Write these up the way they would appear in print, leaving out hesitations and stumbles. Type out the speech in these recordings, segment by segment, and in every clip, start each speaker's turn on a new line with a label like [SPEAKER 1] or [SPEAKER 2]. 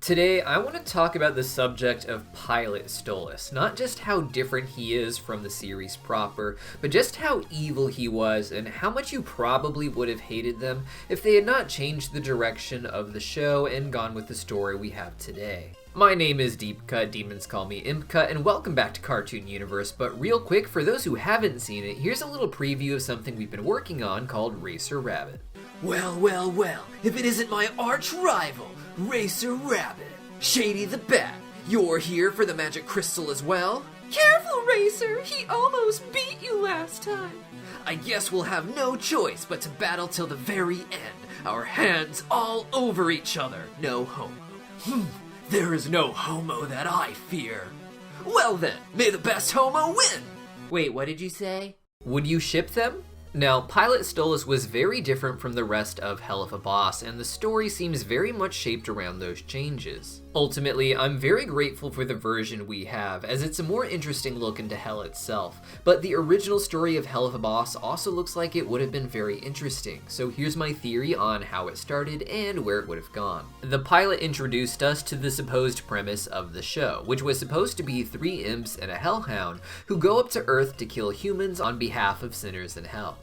[SPEAKER 1] Today, I want to talk about the subject of Pilot Stolas, not just how different he is from the series proper, but just how evil he was and how much you probably would have hated them if they had not changed the direction of the show and gone with the story we have today. My name is Deepcut, demons call me ImpSona, and welcome back to Cartoon Universe, but real quick, for those who haven't seen it, here's a little preview of something we've been working on called Racer Rabbit.
[SPEAKER 2] Well, if it isn't my arch rival, Racer Rabbit. Shady the Bat, you're here for the magic crystal as well?
[SPEAKER 3] Careful, Racer! He almost beat you last time.
[SPEAKER 2] I guess we'll have no choice but to battle till the very end, our hands all over each other. No homo. There is no homo that I fear. Well then, may the best homo win!
[SPEAKER 3] Wait, what did you say?
[SPEAKER 1] Would you ship them? Now, Pilot Stolas was very different from the rest of Helluva Boss, and the story seems very much shaped around those changes. Ultimately, I'm very grateful for the version we have, as it's a more interesting look into Hell itself, but the original story of Helluva Boss also looks like it would have been very interesting, so here's my theory on how it started and where it would have gone. The pilot introduced us to the supposed premise of the show, which was supposed to be 3 imps and a hellhound who go up to Earth to kill humans on behalf of sinners in hell.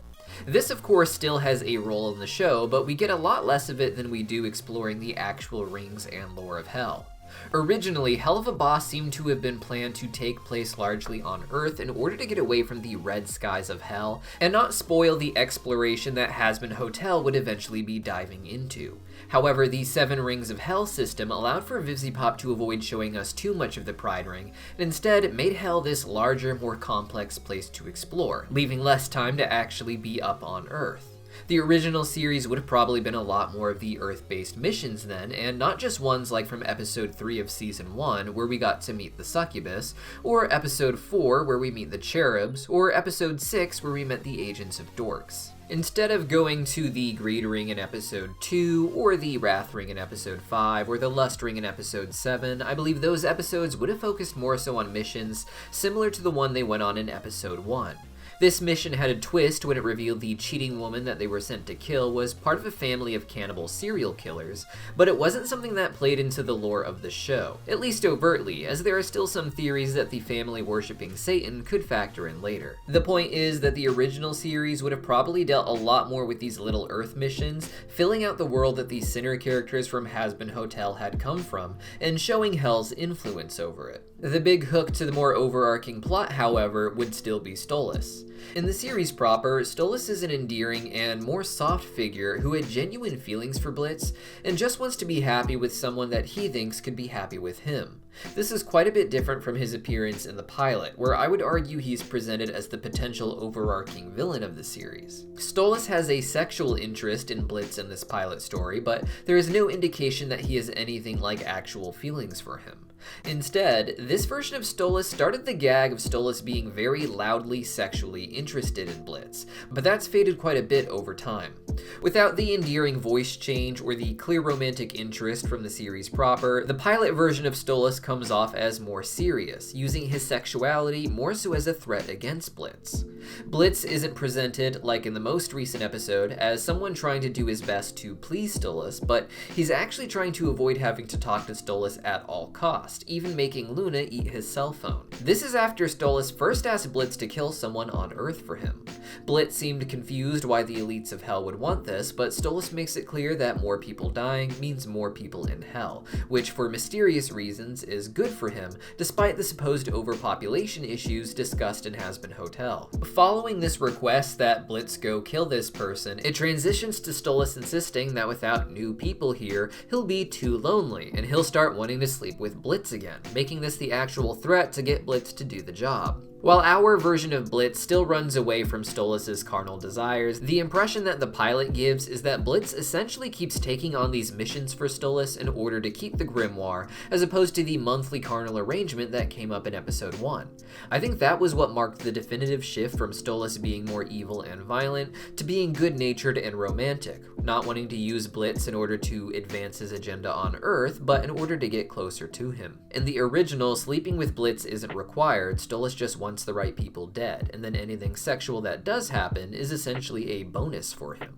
[SPEAKER 1] This, of course, still has a role in the show, but we get a lot less of it than we do exploring the actual rings and lore of Hell. Originally, Helluva Boss seemed to have been planned to take place largely on Earth in order to get away from the red skies of Hell and not spoil the exploration that Hazbin Hotel would eventually be diving into. However, the 7 Rings of Hell system allowed for Vivziepop to avoid showing us too much of the Pride Ring, and instead made Hell this larger, more complex place to explore, leaving less time to actually be up on Earth. The original series would have probably been a lot more of the Earth-based missions then, and not just ones like from episode 3 of season 1, where we got to meet the succubus, or episode 4, where we meet the cherubs, or episode 6, where we met the agents of Dorks. Instead of going to the Greed Ring in episode 2, or the Wrath Ring in episode 5, or the Lust Ring in episode 7, I believe those episodes would have focused more so on missions similar to the one they went on in episode 1. This mission had a twist when it revealed the cheating woman that they were sent to kill was part of a family of cannibal serial killers, but it wasn't something that played into the lore of the show, at least overtly, as there are still some theories that the family worshipping Satan could factor in later. The point is that the original series would have probably dealt a lot more with these little Earth missions, filling out the world that the sinner characters from Hazbin Hotel had come from, and showing Hell's influence over it. The big hook to the more overarching plot, however, would still be Stolas. In the series proper, Stolas is an endearing and more soft figure who had genuine feelings for Blitz and just wants to be happy with someone that he thinks could be happy with him. This is quite a bit different from his appearance in the pilot, where I would argue he's presented as the potential overarching villain of the series. Stolas has a sexual interest in Blitz in this pilot story, but there is no indication that he has anything like actual feelings for him. Instead, this version of Stolas started the gag of Stolas being very loudly sexually interested in Blitz, but that's faded quite a bit over time. Without the endearing voice change or the clear romantic interest from the series proper, the pilot version of Stolas comes off as more serious, using his sexuality more so as a threat against Blitz. Blitz isn't presented, like in the most recent episode, as someone trying to do his best to please Stolas, but he's actually trying to avoid having to talk to Stolas at all costs, even making Luna eat his cell phone. This is after Stolas first asked Blitz to kill someone on Earth for him. Blitz seemed confused why the elites of Hell would want this, but Stolas makes it clear that more people dying means more people in Hell, which for mysterious reasons is good for him, despite the supposed overpopulation issues discussed in Hazbin Hotel. Following this request that Blitz go kill this person, it transitions to Stolas insisting that without new people here, he'll be too lonely, and he'll start wanting to sleep with Blitz again, making this the actual threat to get Blitz to do the job. While our version of Blitz still runs away from Stolas' carnal desires, the impression that the pilot gives is that Blitz essentially keeps taking on these missions for Stolas in order to keep the grimoire, as opposed to the monthly carnal arrangement that came up in episode 1. I think that was what marked the definitive shift from Stolas being more evil and violent to being good-natured and romantic, not wanting to use Blitz in order to advance his agenda on Earth, but in order to get closer to him. In the original, sleeping with Blitz isn't required, Stolas just wants the right people dead, and then anything sexual that does happen is essentially a bonus for him.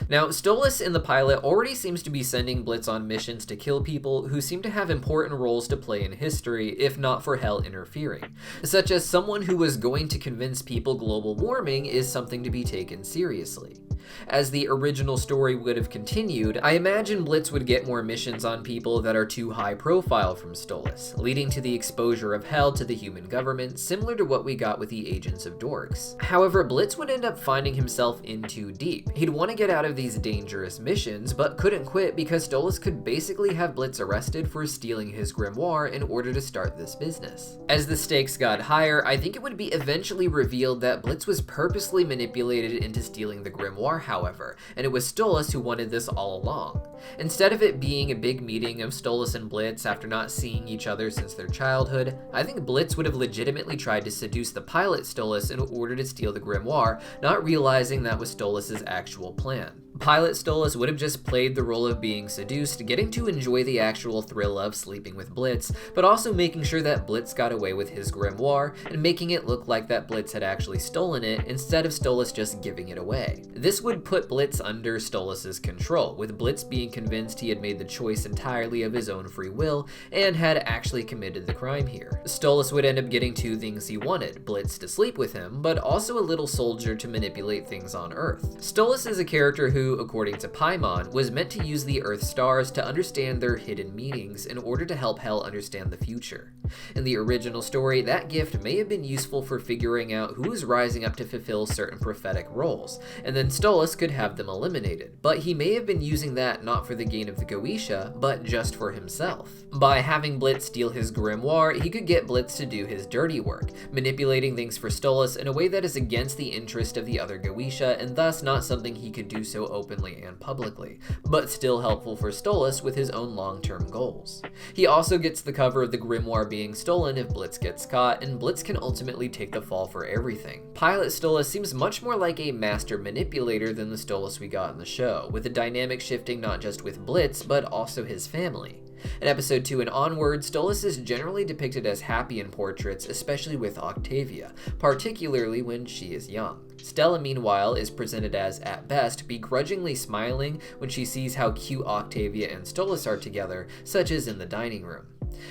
[SPEAKER 1] Now, Stolas in the pilot already seems to be sending Blitz on missions to kill people who seem to have important roles to play in history, if not for Hell interfering, such as someone who was going to convince people global warming is something to be taken seriously. As the original story would have continued, I imagine Blitz would get more missions on people that are too high profile from Stolas, leading to the exposure of Hell to the human government, similar to what we got with the Agents of Dorks. However, Blitz would end up finding himself in too deep. He'd want to get out of these dangerous missions, but couldn't quit because Stolas could basically have Blitz arrested for stealing his grimoire in order to start this business. As the stakes got higher, I think it would be eventually revealed that Blitz was purposely manipulated into stealing the grimoire, however, and it was Stolas who wanted this all along. Instead of it being a big meeting of Stolas and Blitz after not seeing each other since their childhood, I think Blitz would have legitimately tried to seduce the pilot Stolas in order to steal the grimoire, not realizing that was Stolas' actual plan. Pilot Stolas would have just played the role of being seduced, getting to enjoy the actual thrill of sleeping with Blitz, but also making sure that Blitz got away with his grimoire, and making it look like that Blitz had actually stolen it instead of Stolas just giving it away. This would put Blitz under Stolas' control, with Blitz being convinced he had made the choice entirely of his own free will, and had actually committed the crime here. Stolas would end up getting two things he wanted: Blitz to sleep with him, but also a little soldier to manipulate things on Earth. Stolas is a character who, according to Paimon, was meant to use the Earth stars to understand their hidden meanings in order to help Hell understand the future. In the original story, that gift may have been useful for figuring out who is rising up to fulfill certain prophetic roles, and then Stolas could have them eliminated, but he may have been using that not for the gain of the Goetia, but just for himself. By having Blitz steal his grimoire, he could get Blitz to do his dirty work, manipulating things for Stolas in a way that is against the interest of the other Goetia, and thus not something he could do so openly and publicly, but still helpful for Stolas with his own long-term goals. He also gets the cover of the grimoire being stolen if Blitz gets caught, and Blitz can ultimately take the fall for everything. Pilot Stolas seems much more like a master manipulator than the Stolas we got in the show, with the dynamic shifting not just with Blitz, but also his family. In episode 2 and onward, Stolas is generally depicted as happy in portraits, especially with Octavia, particularly when she is young. Stella, meanwhile, is presented as, at best, begrudgingly smiling when she sees how cute Octavia and Stolas are together, such as in the dining room.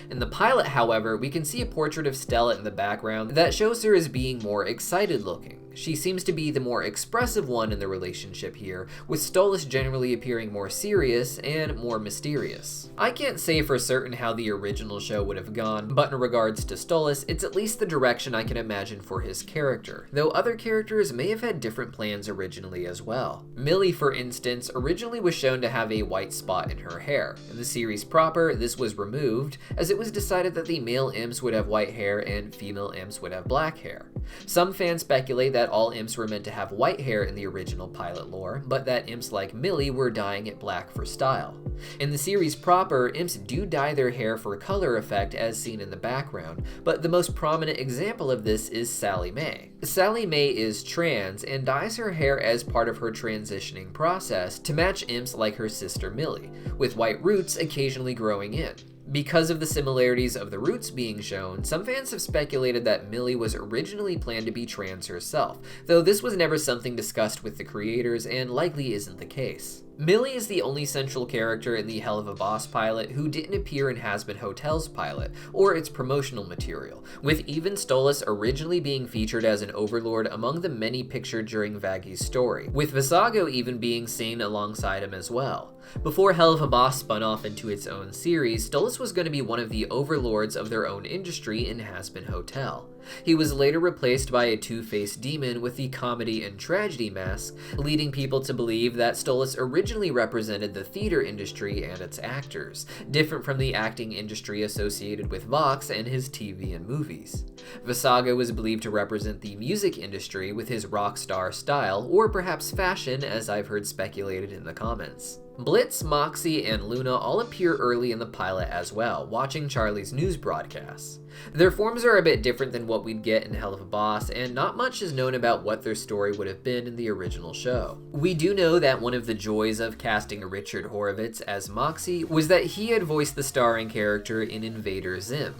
[SPEAKER 1] In the pilot, however, we can see a portrait of Stella in the background that shows her as being more excited looking. She seems to be the more expressive one in the relationship here, with Stolas generally appearing more serious and more mysterious. I can't say for certain how the original show would have gone, but in regards to Stolas, it's at least the direction I can imagine for his character, though other characters may have had different plans originally as well. Millie, for instance, originally was shown to have a white spot in her hair. In the series proper, this was removed, as it was decided that the male imps would have white hair and female imps would have black hair. Some fans speculate that all imps were meant to have white hair in the original pilot lore, but that imps like Millie were dyeing it black for style. In the series proper, imps do dye their hair for color effect as seen in the background, but the most prominent example of this is Sally Mae. Sally Mae is trans and dyes her hair as part of her transitioning process to match imps like her sister Millie, with white roots occasionally growing in. Because of the similarities of the roots being shown, some fans have speculated that Millie was originally planned to be trans herself, though this was never something discussed with the creators and likely isn't the case. Millie is the only central character in the Helluva Boss Pilot who didn't appear in Hazbin Hotel's pilot, or its promotional material, with even Stolas originally being featured as an overlord among the many pictured during Vaggi's story, with Visago even being seen alongside him as well. Before Helluva Boss spun off into its own series, Stolas was going to be one of the overlords of their own industry in Hazbin Hotel. He was later replaced by a two-faced demon with the comedy and tragedy mask, leading people to believe that Stolas originally represented the theater industry and its actors, different from the acting industry associated with Vox and his TV and movies. Visago was believed to represent the music industry with his rock star style, or perhaps fashion, as I've heard speculated in the comments. Blitz, Moxie, and Luna all appear early in the pilot as well, watching Charlie's news broadcasts. Their forms are a bit different than what we'd get in Helluva Boss, and not much is known about what their story would have been in the original show. We do know that one of the joys of casting Richard Horvitz as Moxie was that he had voiced the starring character in Invader Zim.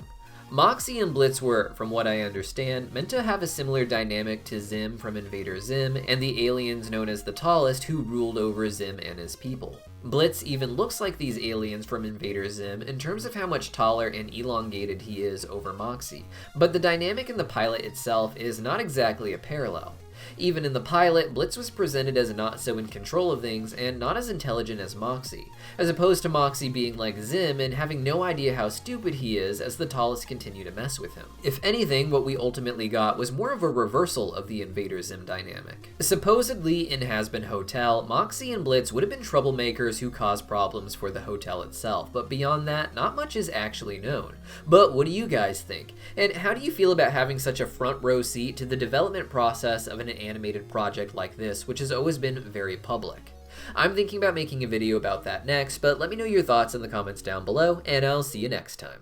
[SPEAKER 1] Moxie and Blitz were, from what I understand, meant to have a similar dynamic to Zim from Invader Zim and the aliens known as the Tallest who ruled over Zim and his people. Blitz even looks like these aliens from Invader Zim in terms of how much taller and elongated he is over Moxie, but the dynamic in the pilot itself is not exactly a parallel. Even in the pilot, Blitz was presented as not so in control of things and not as intelligent as Moxie, as opposed to Moxie being like Zim and having no idea how stupid he is as the Tallest continue to mess with him. If anything, what we ultimately got was more of a reversal of the Invader Zim dynamic. Supposedly, in Hazbin Hotel, Moxie and Blitz would have been troublemakers who caused problems for the hotel itself, but beyond that, not much is actually known. But what do you guys think? And how do you feel about having such a front row seat to the development process of an animated project like this, which has always been very public? I'm thinking about making a video about that next, but let me know your thoughts in the comments down below, and I'll see you next time.